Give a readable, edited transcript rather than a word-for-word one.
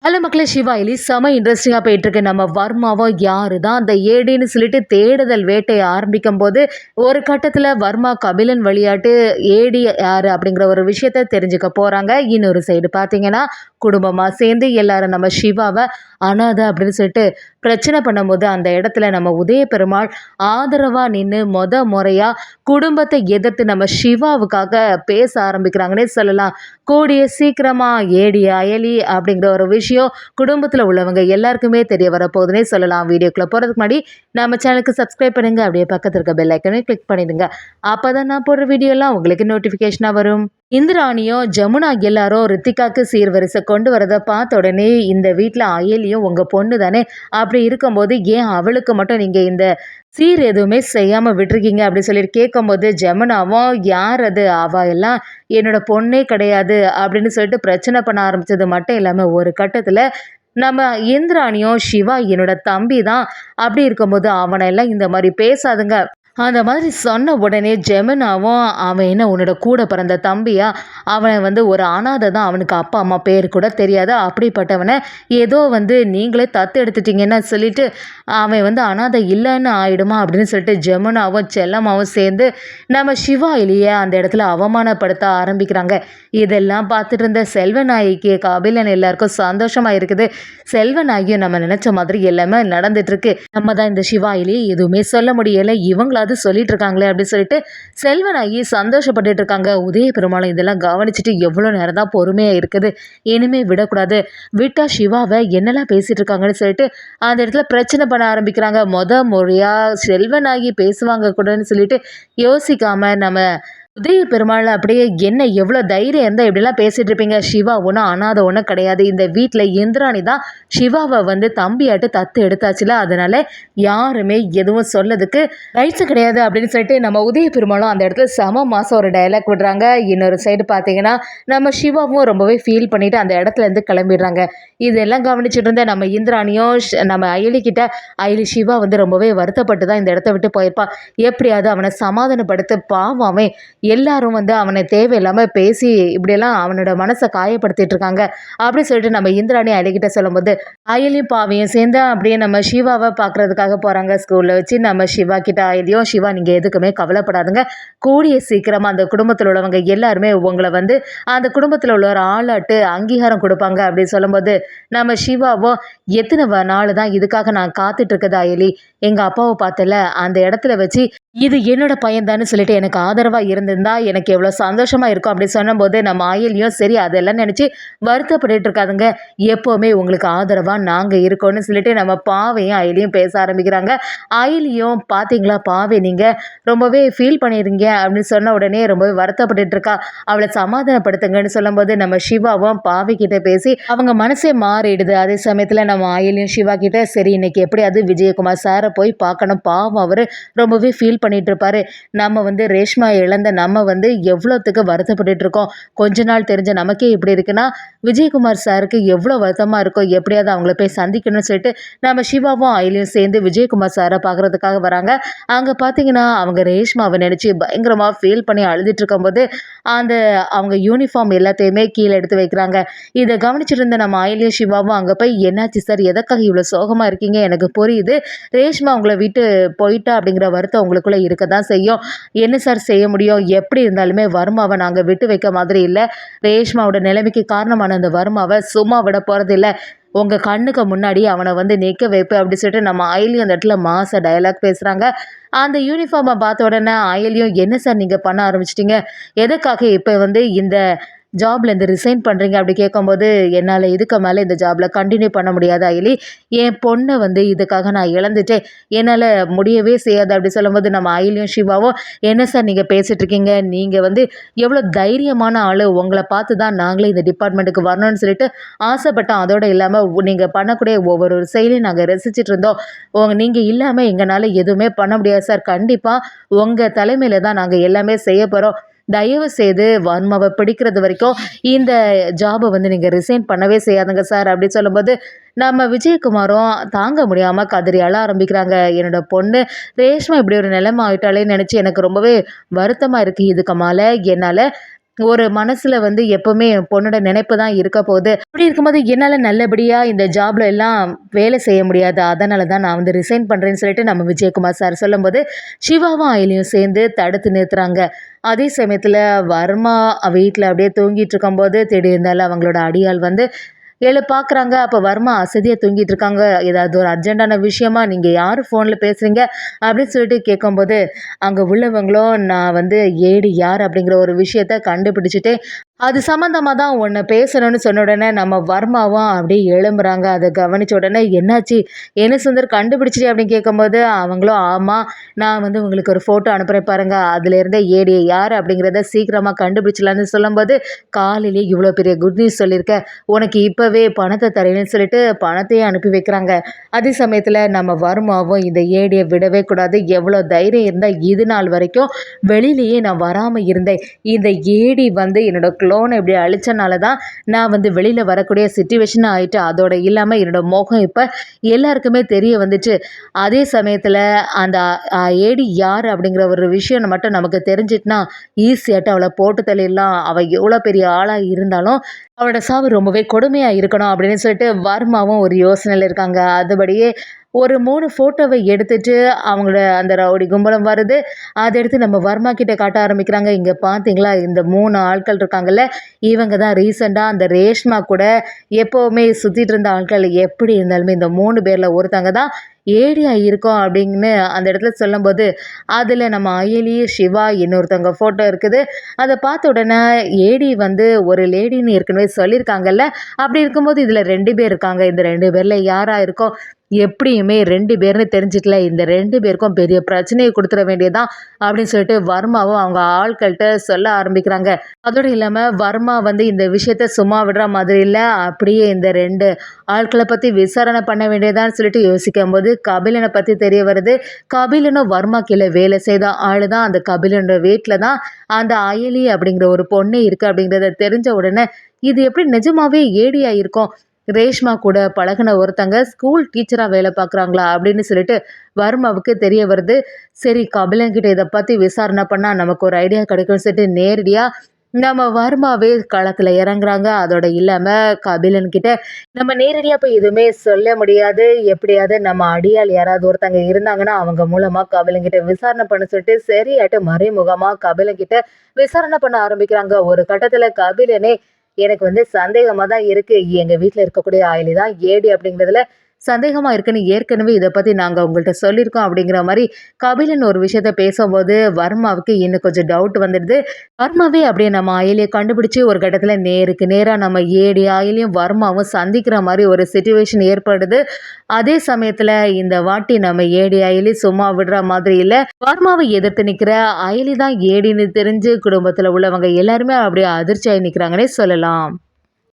Hello மக்களே, சிவா இலி செம இன்ட்ரெஸ்டிங்காக போயிட்டுருக்கு. நம்ம வர்மாவோ யாரு தான் அந்த ஏடின்னு சொல்லிட்டு தேடுதல் வேட்டையை ஆரம்பிக்கும் போது ஒரு கட்டத்தில் வர்மா கபிலன் வழியாட்டு ஏடி யாரு அப்படிங்கிற ஒரு விஷயத்த தெரிஞ்சுக்க போகிறாங்க. இன்னொரு சைடு பார்த்தீங்கன்னா குடும்பமாக சேர்ந்து எல்லாரும் நம்ம சிவாவை அனாதை அப்படின்னு சொல்லிட்டு பிரச்சனை பண்ணும்போது அந்த இடத்துல நம்ம உதய பெருமாள் ஆதரவாக நின்று முறையாக குடும்பத்தை எதிர்த்து நம்ம சிவாவுக்காக பேச ஆரம்பிக்கிறாங்கன்னே சொல்லலாம். கூடிய சீக்கிரமாக ஏடி அயலி அப்படிங்கிற ஒரு விஷயம் குடும்பத்தில் உள்ளவங்க எல்லாருக்குமே தெரிய வரப்போகுதுன்னே சொல்லலாம். வீடியோக்குள்ள போகிறதுக்கு முன்னாடி நம்ம சேனலுக்கு சப்ஸ்கிரைப் பண்ணுங்க, அப்படியே பக்கத்தில் இருக்க பெல் ஐக்கனை கிளிக் பண்ணிடுங்க. அப்பதான் நான் போடுற வீடியோலாம் உங்களுக்கு நோட்டிஃபிகேஷனாக வரும். இந்திராணியும் ஜமுனா எல்லாரும் ரித்திகாக்கு சீர்வரிசை கொண்டு வரதை பார்த்த உடனே இந்த வீட்டில் அயலியும் உங்கள் பொண்ணு தானே, அப்படி இருக்கும்போது ஏன் அவளுக்கு மட்டும் நீங்கள் இந்த சீர் எதுவுமே செய்யாமல் விட்டுருக்கீங்க அப்படின்னு சொல்லிட்டு கேட்கும்போது ஜமுனாவும் யார் அது, அவ எல்லாம் என்னோட பொண்ணே கிடையாது அப்படின்னு சொல்லிட்டு பிரச்சனை பண்ண ஆரம்பித்தது மட்டும் இல்லாமல் ஒரு கட்டத்தில் நம்ம இந்திராணியும் சிவா என்னோட தம்பி தான், அப்படி இருக்கும்போது அவனை எல்லாம் இந்த மாதிரி பேசாதுங்க அந்த மாதிரி சொன்ன உடனே ஜெமினாவும் அவன் என்ன உன்னோட கூட பிறந்த தம்பியா, அவனை ஒரு அனாதை தான், அவனுக்கு அப்பா அம்மா பேர் கூட தெரியாது, அப்படிப்பட்டவனை ஏதோ நீங்களே தத்து எடுத்துட்டீங்கன்னு சொல்லிட்டு அவன் அனாதை இல்லைன்னு ஆயிடுமா அப்படின்னு சொல்லிட்டு ஜெமினாவும் செல்லம்மாவும் சேர்ந்து நம்ம சிவா இல்லையே அந்த இடத்துல அவமானப்படுத்த ஆரம்பிக்கிறாங்க. இதெல்லாம் பார்த்துட்டு இருந்த செல்வநாயகி கபிலன் எல்லாருக்கும் சந்தோஷமா இருக்குது. செல்வநாயகியும் நம்ம நினைச்ச மாதிரி எல்லாமே நடந்துட்டு இருக்கு. நம்ம தான் இந்த சிவா இல்லையே எதுவுமே சொல்ல முடியலை, இவங்கள சொல்லிட்டு இருக்காங்களே அப்படின்னு சொல்லிட்டு செல்வனாகி சந்தோஷப்பட்டுட்டு இருக்காங்க. உதய பெருமாளும் இதெல்லாம் கவனிச்சுட்டு எவ்வளவு நேரம் தான் பொறுமையா இருக்குது, இனிமே விடக்கூடாது, விட்டா சிவாவை என்னெல்லாம் பேசிட்டு இருக்காங்கன்னு சொல்லிட்டு அந்த இடத்துல பிரச்சனை பண்ண ஆரம்பிக்கிறாங்க. முறையா செல்வனாகி பேசுவாங்க கூடன்னு சொல்லிட்டு யோசிக்காம நம்ம உதய பெருமாள் அப்படியே என்ன எவ்வளோ தைரியம் இருந்தால் இப்படிலாம் பேசிகிட்டு இருப்பீங்க, சிவா ஒன்றும் அனாதை ஒன்றும் கிடையாது, இந்த வீட்டில் இந்திராணி தான் சிவாவை தம்பியாட்டு தத்து எடுத்தாச்சுல, அதனால யாருமே எதுவும் சொல்லதுக்கு ரைட்ஸும் கிடையாது அப்படின்னு சொல்லிட்டு நம்ம உதய பெருமாளும் அந்த இடத்துல செம மாதம் ஒரு டைலாக் விடுறாங்க. இன்னொரு சைடு பார்த்தீங்கன்னா நம்ம சிவாவும் ரொம்பவே ஃபீல் பண்ணிட்டு அந்த இடத்துல இருந்து கிளம்பிடுறாங்க. இதெல்லாம் கவனிச்சுட்டு இருந்த நம்ம இந்திராணியும் நம்ம அயலிக்கிட்ட அயலி சிவா ரொம்பவே வருத்தப்பட்டு தான் இந்த இடத்த விட்டு போயிருப்பான், எப்படியாவது அவனை சமாதானப்படுத்த, பாவம் அவன் எல்லாரும் அவனை தேவையில்லாமல் பேசி இப்படியெல்லாம் அவனோட மனசை காயப்படுத்திட்டு இருக்காங்க அப்படின்னு சொல்லிட்டு நம்ம இந்திராணி அயலிக்கிட்ட சொல்லும்போது அயலியும் பாவையும் சேர்ந்து அப்படியே நம்ம சிவாவை பார்க்கறதுக்காக போகிறாங்க. ஸ்கூலில் வச்சு நம்ம சிவா கிட்ட அயலியும், சிவா நீங்கள் எதுக்குமே கவலைப்படாதுங்க, கூடிய சீக்கிரமாக அந்த குடும்பத்தில் உள்ளவங்க எல்லாருமே உங்களை அந்த குடும்பத்தில் உள்ள ஒரு ஆளாட்டு அங்கீகாரம் கொடுப்பாங்க அப்படின்னு சொல்லும்போது நம்ம சிவாவும் எத்தனை நாள் தான் இதுக்காக நான் காத்துட்டு இருக்கதா அயலி, எங்கள் அப்பாவை பார்த்தல அந்த இடத்துல வச்சு இது என்னோட பையன்தான்னு சொல்லிட்டு எனக்கு ஆதரவாக இருந்திருந்தா எனக்கு எவ்வளோ சந்தோஷமாக இருக்கும் அப்படி சொன்னபோது நம்ம அயலியும் சரி அதெல்லாம் நினச்சி வருத்தப்பட்டு இருக்காதுங்க, எப்போவுமே உங்களுக்கு ஆதரவாக நாங்கள் இருக்கோம்னு சொல்லிட்டு நம்ம பாவையும் அயலியும் பேச ஆரம்பிக்கிறாங்க. அயலியும் பார்த்தீங்களா பாவை நீங்கள் ரொம்பவே ஃபீல் பண்ணிடுறீங்க அப்படின்னு சொன்ன உடனே ரொம்பவே வருத்தப்பட்டு இருக்கா, அவளை சமாதானப்படுத்துங்கன்னு சொல்லும்போது நம்ம சிவாவும் பாவை கிட்ட பேசி அவங்க மனசே மாறிடுது. அதே சமயத்தில் நம்ம அயலியும் சிவா கிட்ட சரி இன்னைக்கு எப்படியாவது விஜயகுமார் சாரை போய் பார்க்கணும், பாவம் அவர் ரொம்பவே ஃபீல் பண்ணிட்டு இருப்பாரு, நம்ம ரேஷ்மா இழந்த நம்ம எவ்வளோத்துக்கு வருத்தப்பட்டு இருக்கோம், கொஞ்ச நாள் தெரிஞ்ச நமக்கே இப்படி இருக்குன்னா விஜயகுமார் சாருக்கு எவ்வளோ வருத்தமாக இருக்கும், எப்படியாவது அவங்கள போய் சந்திக்கணும்னு சொல்லிட்டு நம்ம சிவாவும் அயலியும் சேர்ந்து விஜயகுமார் சாரை பார்க்கறதுக்காக வராங்க. அங்கே பார்த்தீங்கன்னா அவங்க ரேஷ்மாவை நினச்சி பயங்கரமாக ஃபீல் பண்ணி அழுதுட்டு இருக்கும்போது அந்த அவங்க யூனிஃபார்ம் எல்லாத்தையுமே கீழே எடுத்து வைக்கிறாங்க. இதை கவனிச்சுட்டு இருந்த நம்ம அயலியும் சிவாவும் அங்கே போய் என்னாச்சு சார், எதற்காக இவ்வளோ சோகமாக இருக்கீங்க, எனக்கு புரியுது, ரேஷ்மா உங்களை விட்டு போயிட்டா அப்படிங்கிற வருத்தம் உங்களுக்குள்ள இருக்க தான் செய்யும், என்ன சார் செய்ய முடியும், எப்படி இருந்தாலுமே வர்மாவை நாங்கள் விட்டு வைக்க மாதிரி இல்லை, ரேஷ்மாவோட நிலைமைக்கு காரணமான அந்த வர்மாவை சும்மா விட போகிறது இல்லை, உங்கள் கண்ணுக்கு முன்னாடி அவனை நிற்க வைப்பு அப்படி சொல்லிட்டு நம்ம அயலியும் அந்த இடத்துல மாச டயலாக் பேசுகிறாங்க. அந்த யூனிஃபார்மை பார்த்த உடனே அயலியும் என்ன சார் நீங்கள் பண்ண ஆரம்பிச்சிட்டிங்க, எதுக்காக இப்போ இந்த ஜாப்லேருந்து ரிசைன் பண்ணுறீங்க அப்படி கேட்கும்போது என்னால் இதுக்கு மேலே இந்த ஜாபில் கண்டினியூ பண்ண முடியாது அயலி, என் பொண்ணை இதுக்காக நான் இழந்துட்டேன், என்னால் முடியவே செய்யாது அப்படி சொல்லும்போது நம்ம அயலியும் சிவாவும் என்ன சார் நீங்கள் பேசிகிட்டு இருக்கீங்க, நீங்கள் எவ்வளோ தைரியமான ஆள், உங்களை பார்த்து தான் நாங்களே இந்த டிபார்ட்மெண்ட்டுக்கு வரணும்னு சொல்லிட்டு ஆசைப்பட்டோம், அதோடு இல்லாமல் நீங்கள் பண்ணக்கூடிய ஒவ்வொரு செயலையும் நாங்கள் ரசிச்சுட்டு இருந்தோம், நீங்கள் இல்லாமல் எங்களால் எதுவுமே பண்ண முடியாது சார், கண்டிப்பாக உங்கள் தலைமையில் தான் நாங்கள் எல்லாமே செய்ய போகிறோம், தயவு செய்து வர்மாவை பிடிக்கிறது வரைக்கும் இந்த ஜாபை நீங்கள் ரிசைன் பண்ணவே செய்யாதுங்க சார் அப்படி சொல்லும்போது நம்ம விஜயகுமாரும் தாங்க முடியாமல் கதறி அழ ஆரம்பிக்கிறாங்க. என்னோட பொண்ணு ரேஷ்மா இப்படி ஒரு நிலைமை ஆயிட்டாலே நினச்சி எனக்கு ரொம்பவே வருத்தமாக இருக்குது, இதுக்கு மேலே என்னால் ஒரு மனசுல வந்து எப்பவுமே என் பொண்ணோட நினைப்பு தான் இருக்க போகுது. அப்படி இருக்கும்போது என்னால நல்லபடியா இந்த ஜாப்ல எல்லாம் வேலை செய்ய முடியாது. அதனால தான் நான் வந்து ரிசைன் பண்றேன்னு சொல்லிட்டு நம்ம விஜயகுமார் சார் சொல்லும்போது, சிவாவும் அயலியும் சேர்ந்து தடுத்து நிறுத்துறாங்க. அதே சமயத்துல வர்மா வீட்ல அப்படியே தூங்கிட்டு இருக்கும்போது, திடீர்னு அவங்களோட அடியாள் வந்து பார்க்குறாங்க. அப்ப வர்மா அசதியா தூங்கிட்டு இருக்காங்க. ஏதாவது ஒரு அர்ஜென்ட்டான விஷயமா? நீங்க யாரு ஃபோன்ல பேசுறீங்க? அப்படின்னு சொல்லிட்டு கேட்கும்போது, அங்க உள்ளவங்களும் நான் வந்து ஏடி யார் அப்படிங்கிற ஒரு விஷயத்த கண்டுபிடிச்சுட்டு, அது சம்மந்தமா தான் உன்ன பேசணும்னு சொன்ன உடனே நம்ம வர்மாவும் அப்படியே எழும்புறாங்க. அத கவனிச்ச உடனே, "என்னாச்சு? என்ன சுந்தர் கண்டுபிடிச்சிட்டியா?" அப்படின்னு கேட்கும்போது, அவங்களும் ஆமா, நான் வந்து உங்களுக்கு ஒரு ஃபோட்டோ அனுப்புறேன் பாருங்க. அதுலேருந்தே ஏடி யார் அப்படிங்கிறத சீக்கிரமா கண்டுபிடிச்சிடலான்னு சொல்லும்போது, "காலையிலேயே இவ்வளோ பெரிய குட் நியூஸ் சொல்லியிருக்க. உனக்கு இப்பவே பணத்த தரேன்னு" சொல்லிட்டு பணத்தையும் அனுப்பி வைக்கிறாங்க. அதே சமயத்துல நம்ம வர்மாவும் இந்த ஏடிய விடவே கூடாது. எவ்வளோ தைரியம் இருந்தா இது நாள் வரைக்கும் வெளியிலேயே நான் வராம இருந்தேன். இந்த ஏடி வந்து என்னோட குளோன இப்படி அழிச்சனால தான் நான் வந்து வெளியில வரக்கூடிய சிச்சுவேஷன் ஆயிட்டு. அதோட இல்லாம என்னோட மொகம் இப்ப எல்லாருக்குமே தெரிய வந்துச்சு. அதே சமயத்துல அந்த ஏடி யார் அப்படிங்கிற ஒரு விஷயம் மட்டும் நமக்கு தெரிஞ்சிட்டுனா, ஈஸியாட்டு அவள போட்டு தள்ளிடலாம். அவ எவ்வளோ பெரிய ஆளா இருந்தாலும், அவளோட சாவு ரொம்பவே கொடுமையா இருக்கணும் அப்படின்னு சொல்லிட்டு வர்மாவும் ஒரு யோசனையில இருக்காங்க. அதுபடியே ஒரு 3 ஃபோட்டோவ எடுத்துட்டு அவங்களோட அந்த ரவுடி கும்பலும் வருது. அத எடுத்து நம்ம வர்மா கிட்ட காட்ட ஆரம்பிக்கிறாங்க. இங்க பார்த்தீங்களா, இந்த 3 ஆட்கள் இருக்காங்கல்ல, இவங்க தான் ரீசெண்டா அந்த ரேஷ்மா கூட எப்பவுமே சுத்திட்டு இருந்த ஆட்கள். எப்படி இருந்தாலுமே இந்த 3 பேர்ல ஒருத்தங்க தான் ஏடியா இருக்கோம் அப்படின்னு அந்த இடத்துல சொல்லும்போது, அதுல நம்ம அயலி, சிவா, இன்னொருத்தவங்க ஃபோட்டோ இருக்குது. அத பார்த்த உடனே ஏடி வந்து ஒரு லேடின்னு ஏற்கனவே சொல்லியிருக்காங்கல்ல, அப்படி இருக்கும்போது இதுல 2 பேர் இருக்காங்க. இந்த 2 பேர்ல யாரா இருக்கோம்? எப்படியுமே 2 பேர்ன்னு தெரிஞ்சுக்கல. இந்த 2 பேருக்கும் பெரிய பிரச்சனைய குடுத்துற வேண்டியது தான் அப்படின்னு சொல்லிட்டு வர்மாவும் அவங்க ஆட்கள்ட்ட சொல்ல ஆரம்பிக்கிறாங்க. அதோட இல்லாம வர்மா வந்து இந்த விஷயத்த சும்மா விடுற மாதிரி இல்ல. அப்படியே இந்த 2 ஆட்கள பத்தி விசாரணை பண்ண வேண்டியதான்னு சொல்லிட்டு யோசிக்கும்போது, கபிலன பத்தி தெரிய வருது. கபிலனும் வர்மா கீழ வேலை செய்த ஆளு தான். அந்த கபிலனோட வீட்ல தான் அந்த அயலி அப்படிங்கிற ஒரு பொண்ணு இருக்கு அப்படிங்கிறத தெரிஞ்ச உடனே, இது எப்படி நிஜமாவே ஏடியா இருக்கும்? ரேஷ்மா கூட பழகுன ஒருத்தங்க ஸ்கூல் டீச்சரா வேலை பார்க்குறாங்களா? அப்படின்னு சொல்லிட்டு வர்மாவுக்கு தெரிய வருது. சரி, கபிலன் கிட்ட இத பத்தி விசாரணை பண்ணா நமக்கு ஒரு ஐடியா கிடைக்கும்னு சொல்லிட்டு நேரடியா நம்ம வர்மாவே களத்துல இறங்குறாங்க. அதோட இல்லாம கபிலன் கிட்ட நம்ம நேரடியா போய் எதுவுமே சொல்ல முடியாது. எப்படியாவது நம்ம அடியாள் யாராவது ஒருத்தங்க இருந்தாங்கன்னா, அவங்க மூலமா கபிலன் கிட்ட விசாரணை பண்ண சொல்லிட்டு சரியாட்டு மறைமுகமா கபிலன் கிட்ட விசாரணை பண்ண ஆரம்பிக்கிறாங்க. ஒரு கட்டத்துல கபிலனே எனக்கு வந்து சந்தேகமா தான் இருக்கு. எங்க வீட்ல இருக்கக்கூடிய ஆயிலி தான் ஏடி அப்படிங்கிறதுல சந்தேகமா இருக்குன்னு ஏற்கனவே இத பத்தி நாங்க உங்கள்ட்ட சொல்லியிருக்கோம் அப்படிங்கிற மாரி கபிலன் ஒரு விஷயத்த பேசும்போது வர்மாவுக்கு இன்னும் கொஞ்சம் டவுட் வந்துடுது. வர்மாவே அப்படியே நம்ம அயலிய கண்டுபிடிச்சு ஒரு கட்டத்துல நேருக்கு நேரா நம்ம ஏடி அயலியும் வர்மாவும் சந்திக்கிற மாரி ஒரு சிச்சுவேஷன் ஏற்படுது. அதே சமயத்துல இந்த வாட்டி நம்ம ஏடி அயலி சும்மா விடுற மாதிரி இல்ல. வர்மாவை எதிர்த்து நிக்கிற அயலி தான் ஏடின்னு தெரிஞ்சு குடும்பத்துல உள்ளவங்க எல்லாருமே அப்படியே அதிர்ச்சியாயி நிக்கிறாங்கன்னே சொல்லலாம்.